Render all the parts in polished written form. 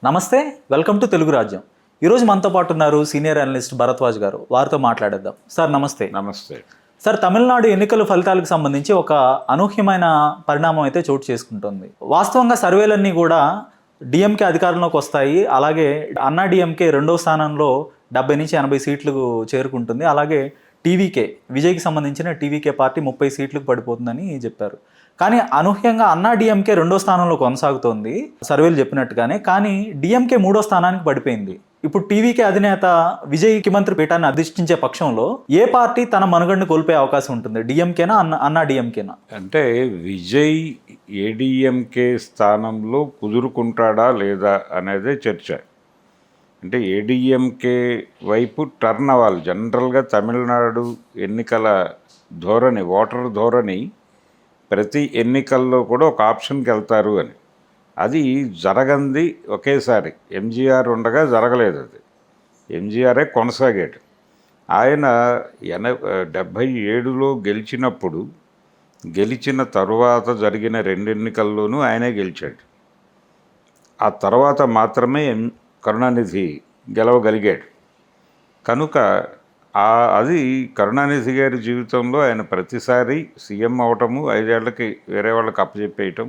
నమస్తే, welcome to Telugu రాజ్యం. ఈరోజు మనతో పాటు ఉన్నారు సీనియర్ అనలిస్ట్ భరద్వాజ్ గారు. వారితో మాట్లాడేద్దాం. సార్ నమస్తే. నమస్తే. సార్, తమిళనాడు ఎన్నికల ఫలితాలకు సంబంధించి ఒక అనూహ్యమైన పరిణామం అయితే చోటు చేసుకుంటుంది. వాస్తవంగా సర్వేలన్నీ కూడా డిఎంకే అధికారంలోకి వస్తాయి. అలాగే అన్నా డిఎంకే రెండో స్థానంలో 70 నుంచి 80 సీట్లకు చేరుకుంటుంది. అలాగే టీవీకే, విజయ్కి సంబంధించిన టీవీకే పార్టీ 30 సీట్లకు పడిపోతుందని చెప్పారు. కానీ అనూహ్యంగా అన్నా డిఎంకే రెండో స్థానంలో కొనసాగుతోంది సర్వేలు చెప్పినట్టుగానే. కానీ డిఎంకే మూడో స్థానానికి పడిపోయింది. ఇప్పుడు టీవీకే అధినేత విజయ్ ముఖ్యమంత్రి పీఠాన్ని అధిష్ఠించే పక్షంలో ఏ పార్టీ తన మనుగడని కోల్పోయే అవకాశం ఉంటుంది? డిఎంకేనా, అన్నా డిఎంకేనా? అంటే విజయ్ ఏడీఎంకే స్థానంలో కుదురుకుంటాడా లేదా అనేదే చర్చ. అంటే ఏడీఎంకే వైపు టర్న్ అవ్వాలి. జనరల్గా తమిళనాడు ఎన్నికల ధోరణి, ఓటర్ ధోరణి ప్రతి ఎన్నికల్లో కూడా ఒక ఆప్షన్కి వెళ్తారు అని. అది జరగంది ఒకేసారి. ఎంజీఆర్ ఉండగా జరగలేదు. అది ఎంజీఆరే కొనసాగాడు. ఆయన 77లో గెలిచినప్పుడు, గెలిచిన తరువాత జరిగిన 2 ఎన్నికల్లోనూ ఆయనే గెలిచాడు. ఆ తర్వాత మాత్రమే కరుణానిధి గెలవగలిగాడు. కనుక అది కరుణానిధి గారి జీవితంలో ఆయన ప్రతిసారి సీఎం అవటము, 5 ఏళ్లకి వేరే వాళ్ళకి అప్పచెప్పేయటం,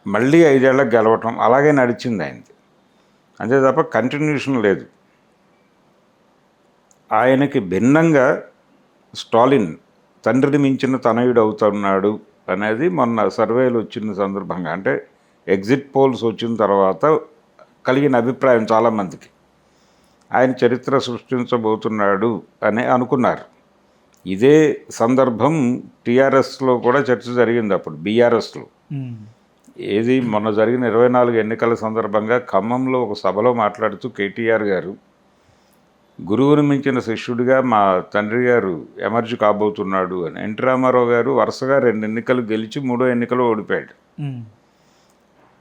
మళ్ళీ 5 ఏళ్ళకి గెలవటం, అలాగే నడిచింది ఆయనది. అంతే తప్ప కంటిన్యూషన్ లేదు. ఆయనకి భిన్నంగా స్టాలిన్ తండ్రిని మించిన తనయుడు అవుతున్నాడు అనేది మొన్న సర్వేలు వచ్చిన సందర్భంగా, అంటే ఎగ్జిట్ పోల్స్ వచ్చిన తర్వాత కలిగిన అభిప్రాయం చాలామందికి. ఆయన చరిత్ర సృష్టించబోతున్నాడు అని అనుకున్నారు. ఇదే సందర్భం టీఆర్ఎస్లో కూడా చర్చ జరిగింది. అప్పుడు బీఆర్ఎస్లో ఏది మొన్న జరిగిన 24 ఎన్నికల సందర్భంగా ఖమ్మంలో ఒక సభలో మాట్లాడుతూ కేటీఆర్ గారు, గురువుని మించిన శిష్యుడిగా మా తండ్రి గారు ఎమర్జ్ కాబోతున్నాడు అని. ఎన్టీ రామారావు గారు వరుసగా 2 ఎన్నికలు గెలిచి 3వ ఎన్నికలో ఓడిపోయాడు.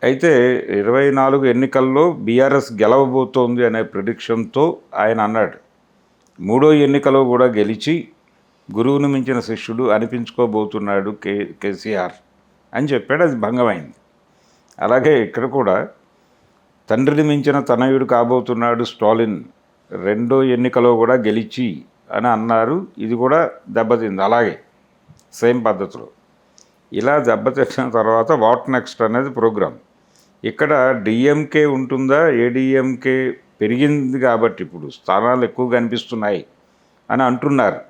అయితే 24 ఎన్నికల్లో బీఆర్ఎస్ గెలవబోతోంది అనే ప్రిడిక్షన్తో ఆయన అన్నాడు, 3వ ఎన్నికలో కూడా గెలిచి గురువుని మించిన శిష్యుడు అనిపించుకోబోతున్నాడు కేసీఆర్ అని చెప్పాడు. అది భంగమైంది. అలాగే ఇక్కడ కూడా తండ్రిని మించిన తనయుడు కాబోతున్నాడు స్టాలిన్, 2వ ఎన్నికలో కూడా గెలిచి అని అన్నారు. ఇది కూడా దెబ్బతింది. అలాగే సేమ్ పద్ధతిలో ఇలా దెబ్బతిన్న తర్వాత వాట్ నెక్స్ట్ అనేది ప్రోగ్రాం. ఇక్కడ డిఎంకే ఉంటుందా, ఏడీఎంకే పెరిగింది కాబట్టి ఇప్పుడు స్థానాలు ఎక్కువ కనిపిస్తున్నాయి అని అంటున్నారు.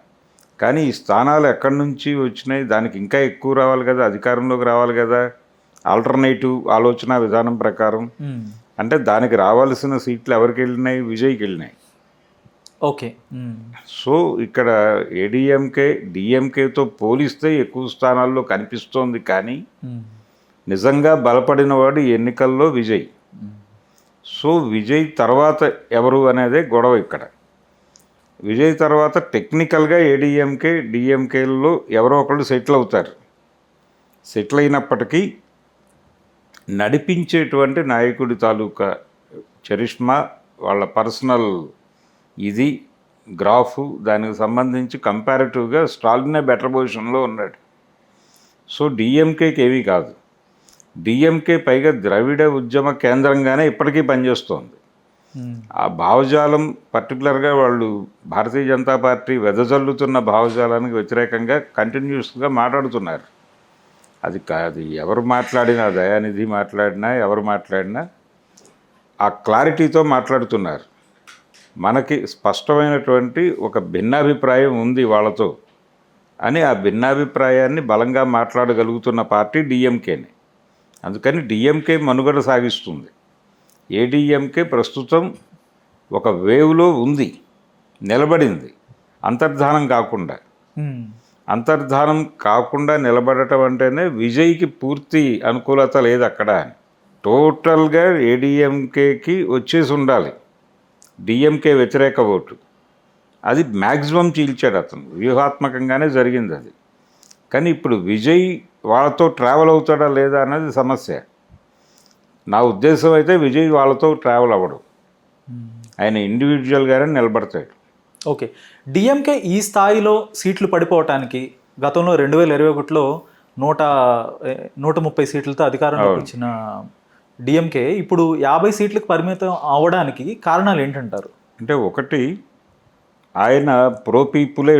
కానీ ఈ స్థానాలు ఎక్కడి నుంచి వచ్చినాయి? దానికి ఇంకా ఎక్కువ రావాలి కదా, అధికారంలోకి రావాలి కదా, ఆల్టర్నేటివ్ ఆలోచన విధానం ప్రకారం. అంటే దానికి రావాల్సిన సీట్లు ఎవరికి వెళ్ళినాయి? విజయ్కి వెళ్ళినాయి. ఓకే. సో ఇక్కడ ఏడీఎంకే డిఎంకేతో పోలిస్తే ఎక్కువ స్థానాల్లో కనిపిస్తోంది. కానీ నిజంగా బలపడిన వాడు ఈ ఎన్నికల్లో విజయ్. సో విజయ్ తర్వాత ఎవరు అనేదే గొడవ ఇక్కడ. విజయ్ తర్వాత టెక్నికల్గా ఏడీఎంకే డిఎంకేల్లో ఎవరో ఒకళ్ళు సెటిల్ అవుతారు. సెటిల్ అయినప్పటికీ నడిపించేటువంటి నాయకుడి తాలూకా చరిష్మా, వాళ్ళ పర్సనల్ ఇది గ్రాఫ్, దానికి సంబంధించి కంపారిటివ్గా స్టాలినే బెటర్ పొజిషన్లో ఉన్నాడు. సో డిఎంకేకి ఏమీ కాదు. డిఎంకే పైగా ద్రవిడ ఉద్యమ కేంద్రంగానే ఇప్పటికీ పనిచేస్తోంది. ఆ భావజాలం పర్టికులర్గా వాళ్ళు భారతీయ జనతా పార్టీ వెదజల్లుతున్న భావజాలానికి వ్యతిరేకంగా కంటిన్యూస్గా మాట్లాడుతున్నారు. అది ఎవరు మాట్లాడినా, దయానిధి మాట్లాడినా, ఎవరు మాట్లాడినా ఆ క్లారిటీతో మాట్లాడుతున్నారు. మనకి స్పష్టమైనటువంటి ఒక భిన్నాభిప్రాయం ఉంది వాళ్ళతో అని ఆ భిన్నాభిప్రాయాన్ని బలంగా మాట్లాడగలుగుతున్న పార్టీ డిఎంకేనే. అందుకని డిఎంకే మనుగడ సాగిస్తుంది. ఏడీఎంకే ప్రస్తుతం ఒక వేవ్లో ఉంది, నిలబడింది. అంతర్ధానం కాకుండా నిలబడటం అంటేనే విజయ్కి పూర్తి అనుకూలత లేదు అక్కడ. టోటల్గా ఏడీఎంకేకి వచ్చేసి ఉండాలి డిఎంకే వ్యతిరేక ఓటు. అది మ్యాక్సిమం చీల్చాడు అతను. వ్యూహాత్మకంగానే జరిగింది అది. కానీ ఇప్పుడు విజయ్ వాళ్ళతో ట్రావెల్ అవుతాడా లేదా అన్నది సమస్య. నా ఉద్దేశం అయితే విజయ్ వాళ్ళతో ట్రావెల్ అవ్వడు, ఆయన ఇండివిజువల్గానే నిలబడతాడు. ఓకే. డిఎంకే ఈ స్థాయిలో సీట్లు పడిపోవటానికి గతంలో 2021లో 130 సీట్లతో అధికారంలోకి వచ్చిన డిఎంకే ఇప్పుడు 50 సీట్లకు పరిమితం అవ్వడానికి కారణాలు ఏంటంటారు? అంటే ఒకటి, ఆయన ప్రో పీపులే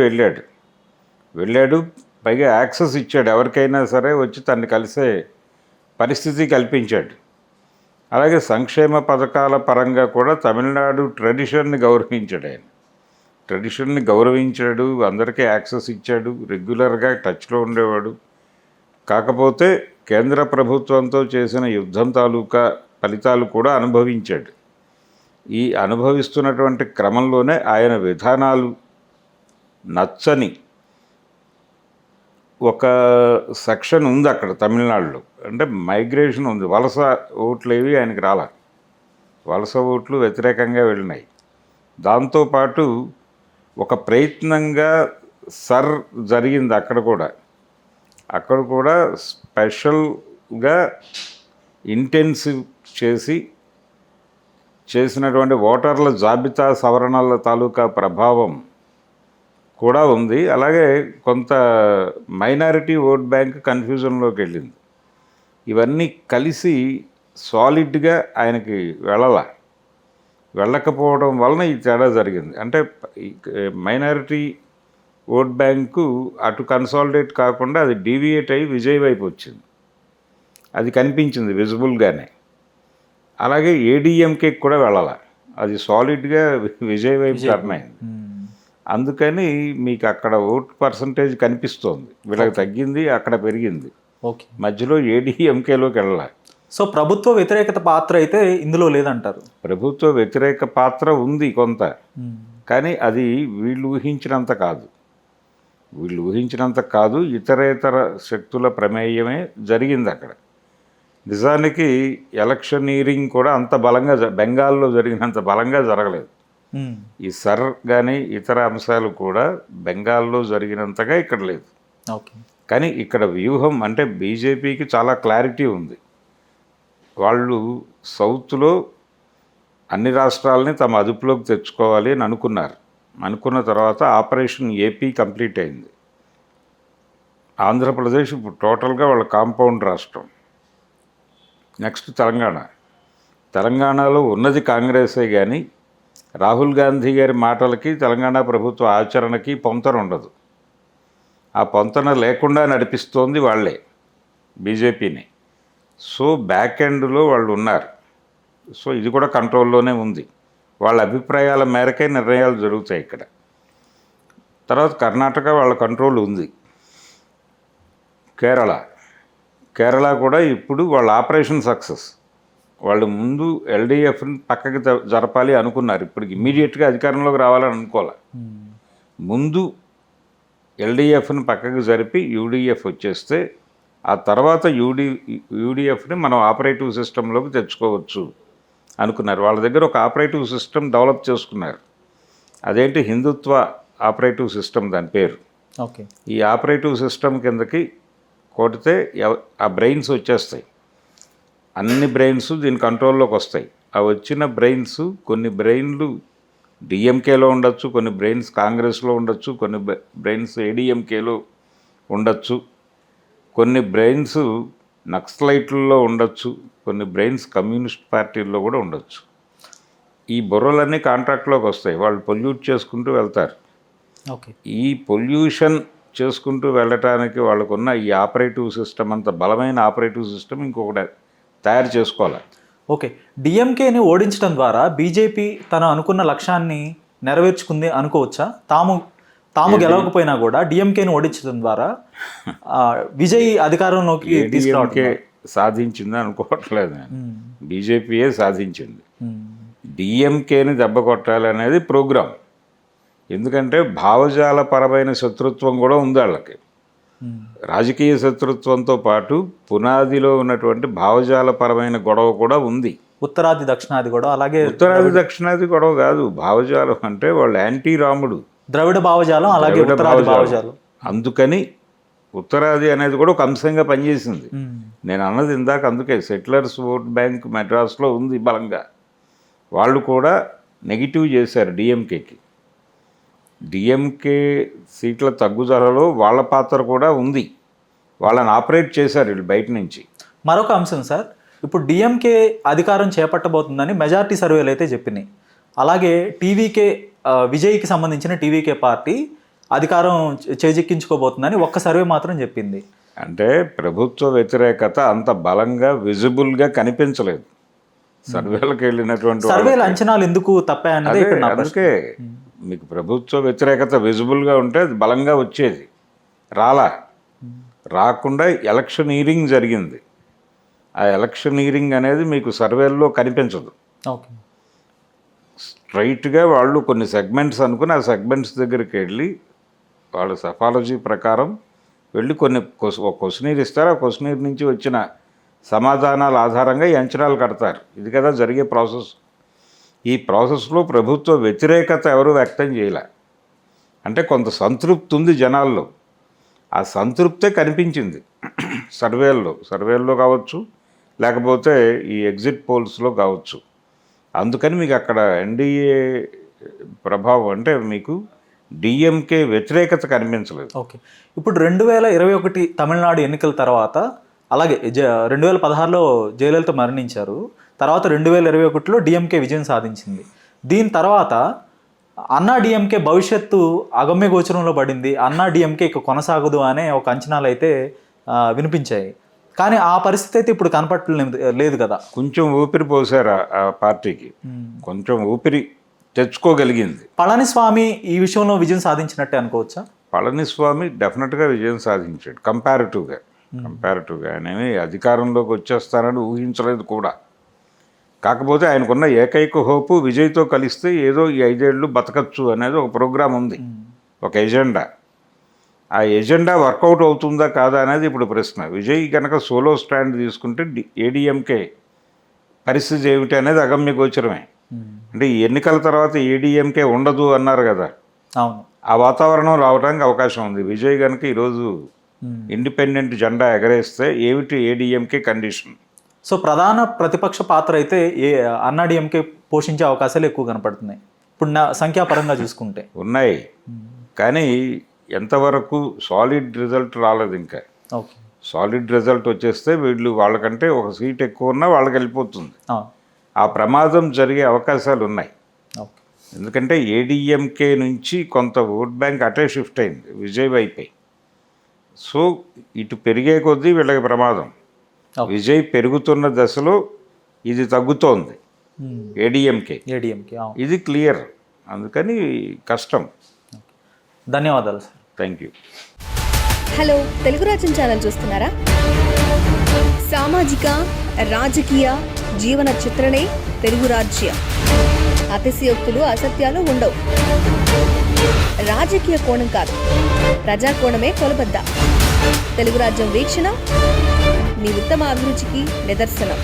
వెళ్ళాడు, పైగా యాక్సెస్ ఇచ్చాడు, ఎవరికైనా సరే వచ్చి తన్ని కలిసే పరిస్థితి కల్పించాడు. అలాగే సంక్షేమ పథకాల పరంగా కూడా తమిళనాడు ట్రెడిషన్ని గౌరవించాడు, అందరికీ యాక్సెస్ ఇచ్చాడు, రెగ్యులర్గా టచ్లో ఉండేవాడు. కాకపోతే కేంద్ర ప్రభుత్వంతో చేసిన యుద్ధం తాలూకా ఫలితాలు కూడా అనుభవించాడు. ఈ అనుభవిస్తున్నటువంటి క్రమంలోనే ఆయన విధానాలు నచ్చని ఒక సెక్షన్ ఉంది అక్కడ తమిళనాడులో. అంటే మైగ్రేషన్ ఉంది, వలస ఓట్లు ఏవి ఆయనకి రాల, వలస ఓట్లు వ్యతిరేకంగా వెళ్ళినాయి. దాంతోపాటు ఒక ప్రయత్నంగా జరిగింది అక్కడ కూడా స్పెషల్గా ఇంటెన్సివ్ చేసినటువంటి ఓటర్ల జాబితా సవరణల తాలూకా ప్రభావం కూడా ఉంది. అలాగే కొంత మైనారిటీ ఓట్ బ్యాంక్ కన్ఫ్యూజన్లోకి వెళ్ళింది. ఇవన్నీ కలిసి సాలిడ్గా ఆయనకి వెళ్ళకపోవడం వలన ఈ తేడా జరిగింది. అంటే మైనారిటీ ఓట్ బ్యాంకు అటు కన్సాలిడేట్ కాకుండా అది డీవియేట్ అయ్యి విజయ్ వైపు వచ్చింది, అది కనిపించింది విజిబుల్గానే. అలాగే ఏడీఎంకే కూడా అది సాలిడ్గా విజయ్ వైపు టర్న్ అయింది. అందుకని మీకు అక్కడ ఓట్ పర్సంటేజ్ కనిపిస్తోంది, వీళ్ళకి తగ్గింది, అక్కడ పెరిగింది. ఓకే, మధ్యలో ఏడీఎంకేలోకి వెళ్ళాలి. సో ప్రభుత్వ వ్యతిరేకత పాత్ర అయితే ఇందులో లేదంటారు? ప్రభుత్వ వ్యతిరేక పాత్ర ఉంది కొంత, కానీ అది వీళ్ళు ఊహించినంత కాదు, ఇతరేతర శక్తుల ప్రమేయమే జరిగింది అక్కడ. నిజానికి ఎలక్షనీరింగ్ కూడా అంత బలంగా బెంగాల్లో జరిగినంత బలంగా జరగలేదు. ఈ కానీ ఇతర అంశాలు కూడా బెంగాల్లో జరిగినంతగా ఇక్కడ లేదు. ఓకే, కానీ ఇక్కడ వ్యూహం అంటే బీజేపీకి చాలా క్లారిటీ ఉంది. వాళ్ళు సౌత్లో అన్ని రాష్ట్రాలని తమ అదుపులోకి తెచ్చుకోవాలి అని అనుకున్న తర్వాత ఆపరేషన్ ఏపీ కంప్లీట్ అయింది. ఆంధ్రప్రదేశ్ ఇప్పుడు టోటల్గా వాళ్ళ కాంపౌండ్ రాష్ట్రం. నెక్స్ట్ తెలంగాణలో ఉన్నది కాంగ్రెసే, కానీ రాహుల్ గాంధీ గారి మాటలకి తెలంగాణ ప్రభుత్వ ఆచరణకి పొంతన ఉండదు. ఆ పొంతన లేకుండా నడిపిస్తోంది వాళ్ళే, బీజేపీని. సో బ్యాక్ ఎండ్లో వాళ్ళు ఉన్నారు. సో ఇది కూడా కంట్రోల్లోనే ఉంది, వాళ్ళ అభిప్రాయాల మేరకే నిర్ణయాలు జరుగుతాయి ఇక్కడ. తర్వాత కర్ణాటక వాళ్ళ కంట్రోల్ ఉంది. కేరళ కూడా ఇప్పుడు వాళ్ళ ఆపరేషన్ సక్సెస్. వాళ్ళు ముందు ఎల్డీఎఫ్ని పక్కకి జరపాలి అనుకున్నారు, ఇప్పుడు ఇమ్మీడియట్గా అధికారంలోకి రావాలని అనుకోవాలి. ముందు ఎల్డీఎఫ్ని పక్కకి జరిపి యూడీఎఫ్ వచ్చేస్తే ఆ తర్వాత యూడీఎఫ్ని మనం ఆపరేటివ్ సిస్టంలోకి తెచ్చుకోవచ్చు అనుకున్నారు. వాళ్ళ దగ్గర ఒక ఆపరేటివ్ సిస్టమ్ డెవలప్ చేసుకున్నారు, అదేంటి హిందుత్వ ఆపరేటివ్ సిస్టమ్ దాని పేరు. ఓకే, ఈ ఆపరేటివ్ సిస్టమ్ కిందకి కొడితే ఆ బ్రెయిన్స్ వచ్చేస్తాయి, అన్ని బ్రెయిన్స్ దీని కంట్రోల్లోకి వస్తాయి. ఆ వచ్చిన బ్రెయిన్స్, కొన్ని బ్రెయిన్లు డిఎంకేలో ఉండొచ్చు, కొన్ని బ్రెయిన్స్ కాంగ్రెస్లో ఉండొచ్చు, కొన్ని బ్రెయిన్స్ ఏడీఎంకేలో ఉండొచ్చు, కొన్ని బ్రెయిన్స్ నక్సలైట్లలో ఉండొచ్చు, కొన్ని బ్రెయిన్స్ కమ్యూనిస్ట్ పార్టీల్లో కూడా ఉండొచ్చు. ఈ బుర్రలన్నీ కాంట్రాక్ట్లోకి వస్తాయి, వాళ్ళు పొల్యూట్ చేసుకుంటూ వెళ్తారు. ఓకే, ఈ పొల్యూషన్ చేసుకుంటూ వెళ్ళటానికి వాళ్ళకున్న ఈ ఆపరేటివ్ సిస్టమ్, అంత బలమైన ఆపరేటివ్ సిస్టమ్ ఇంకొకటి తయారు చేసుకోవాలి. ఓకే, డిఎంకేని ఓడించడం ద్వారా బీజేపీ తను అనుకున్న లక్ష్యాన్ని నెరవేర్చుకుంది అనుకోవచ్చా? తాము గెలవకపోయినా కూడా డిఎంకేని ఓడించడం ద్వారా విజయ్ అధికారంలోకి తీసుకురావడం సాధించింది అనుకోవట్లేదు, బీజేపీయే సాధించింది. డిఎంకేని దెబ్బ కొట్టాలనేది ప్రోగ్రాం. ఎందుకంటే భావజాలపరమైన శత్రుత్వం కూడా ఉంది వాళ్ళకి. రాజకీయ శత్రుత్వంతో పాటు పునాదిలో ఉన్నటువంటి భావజాలపరమైన గొడవ కూడా ఉంది. ఉత్తరాది దక్షిణాది గొడవ, అలాగే ఉత్తరాది దక్షిణాది గొడవ కాదు, భావజాలం అంటే వాళ్ళు యాంటీ రాముడు, ద్రవిడ భావజాలం, అలాగే ఉత్తరాది భావజాలం. అందుకని ఉత్తరాది అనేది కూడా ఒక అంశంగా పనిచేసింది. నేను అన్నది ఇందాక, అందుకే సెటిలర్స్ ఓట్ బ్యాంక్ మెడ్రాస్లో ఉంది బలంగా. వాళ్ళు కూడా నెగిటివ్ చేశారు డిఎంకేకి. డిఎంకే సీట్ల తగ్గుదలలో వాళ్ళ పాత్ర కూడా ఉంది, వాళ్ళని ఆపరేట్ చేశారు వీళ్ళు బయట నుంచి. మరొక అంశం సార్, ఇప్పుడు డిఎంకే అధికారం చేపట్టబోతుందని మెజారిటీ సర్వేలు అయితే చెప్పినాయి. అలాగే టీవీకే విజయ్కి సంబంధించిన టీవీకే పార్టీ అధికారం చేజిక్కించుకోబోతుందని ఒక్క సర్వే మాత్రం చెప్పింది. అంటే ప్రభుత్వ వ్యతిరేకత అంత బలంగా విజిబుల్గా కనిపించలేదు సర్వేలకు వెళ్ళినటువంటి సర్వేల అంచనాలు ఎందుకు తప్పాయన్నది ఇక్కడ నా ప్రశ్న. అందుకే మీకు ప్రభుత్వ వ్యతిరేకత విజిబుల్గా ఉంటే అది బలంగా వచ్చేది. రాకుండా ఎలక్షనీరింగ్ జరిగింది. ఆ ఎలక్షనీరింగ్ అనేది మీకు సర్వేల్లో కనిపించదు. ఓకే, స్ట్రైట్గా వాళ్ళు కొన్ని సెగ్మెంట్స్ అనుకుని ఆ సెగ్మెంట్స్ దగ్గరికి వెళ్ళి వాళ్ళ సఫాలజీ ప్రకారం వెళ్ళి కొన్ని ఒక క్వశ్చనీర్ ఇస్తారు. ఆ క్వశ్చనీర్ నుంచి వచ్చిన సమాధానాల ఆధారంగా ఈ అంచనాలు కడతారు. ఇది కదా జరిగే ప్రాసెస్. ఈ ప్రాసెస్లో ప్రభుత్వ వ్యతిరేకత ఎవరు వ్యక్తం చేయలే. అంటే కొంత సంతృప్తి ఉంది జనాల్లో. ఆ సంతృప్తే కనిపించింది సర్వేల్లో కావచ్చు, లేకపోతే ఈ ఎగ్జిట్ పోల్స్లో కావచ్చు. అందుకని మీకు అక్కడ ఎన్డీఏ ప్రభావం అంటే మీకు డిఎంకే వ్యతిరేకత కనిపించలేదు. ఓకే. ఇప్పుడు 2021 తమిళనాడు ఎన్నికల తర్వాత, అలాగే 2016లో జయలలిత మరణించారు. తర్వాత 2021లో డిఎంకే విజయం సాధించింది. దీని తర్వాత అన్నా డిఎంకే భవిష్యత్తు అగమ్య గోచరంలో పడింది. అన్నా డిఎంకే ఇక కొనసాగదు అనే ఒక అంచనాలు అయితే వినిపించాయి. కానీ ఆ పరిస్థితి అయితే ఇప్పుడు కనపడలేదు కదా. కొంచెం ఊపిరి పోసారు ఆ పార్టీకి, కొంచెం ఊపిరి తెచ్చుకోగలిగింది. పళనిస్వామి ఈ విషయంలో విజయం సాధించినట్టే అనుకోవచ్చా? పళనిస్వామి డెఫినెట్గా విజయం సాధించాడు కంపారిటివ్గా. ఆయనేమి అధికారంలోకి వచ్చేస్తానని ఊహించలేదు కూడా. కాకపోతే ఆయనకున్న ఏకైక హోపు విజయ్తో కలిస్తే ఏదో ఈ 5 ఏళ్ళు బతకచ్చు అనేది ఒక ప్రోగ్రాం ఉంది, ఒక ఎజెండా. ఆ ఎజెండా వర్కౌట్ అవుతుందా కాదా అనేది ఇప్పుడు ప్రశ్న. విజయ్ కనుక సోలో స్టాండ్ తీసుకుంటే ఏడీఎంకే పరిస్థితి ఏమిటి అనేది అగమ్య గోచరమే. అంటే ఈ ఎన్నికల తర్వాత ఏడీఎంకే ఉండదు అన్నారు కదా, అవును. ఆ వాతావరణం రావడానికి అవకాశం ఉంది. విజయ్ కనుక ఈరోజు ఇండిపెండెంట్ జెండా ఎగరేస్తే ఏమిటి ఏడీఎంకే కండిషన్? సో ప్రధాన ప్రతిపక్ష పాత్ర అయితే అన్నా డిఎంకే పోషించే అవకాశాలు ఎక్కువ కనపడుతున్నాయి ఇప్పుడు సంఖ్యాపరంగా చూసుకుంటే. ఉన్నాయి, కానీ ఎంతవరకు సాలిడ్ రిజల్ట్ రాలేదు ఇంకా. ఓకే, సాలిడ్ రిజల్ట్ వచ్చేస్తే వీళ్ళు వాళ్ళకంటే ఒక సీట్ ఎక్కువ ఉన్నా వాళ్ళకి వెళ్ళిపోతుంది. ఆ ప్రమాదం జరిగే అవకాశాలు ఉన్నాయి. ఎందుకంటే ఏడీఎంకే నుంచి కొంత ఓట్ బ్యాంక్ అటే షిఫ్ట్ అయింది విజయ్ వైపే. సో ఇటు పెరిగే కొద్దీ వీళ్ళకి ప్రమాదం. విజయ్ పెరుగుతున్న దశలో ఇది తగ్గుతోంది ఏడీఎంకే. ఇది క్లియర్. అందుకని కష్టం. ధన్యవాదాలు sir. Thank you. Hello, Telugu రాజ్యం ఛానల్ చూస్తున్నారా? సామాజిక రాజకీయ జీవన చిత్రణే తెలుగు రాజ్యం. అతిశయోక్తులు అసత్యాలు ఉండవు. రాజకీయ కోణం కాదు, ప్రజా కోణమే కొలబద్ద. తెలుగు రాజ్యం వీక్షణ మీ ఉత్తమ అభిరుచికి నిదర్శనం.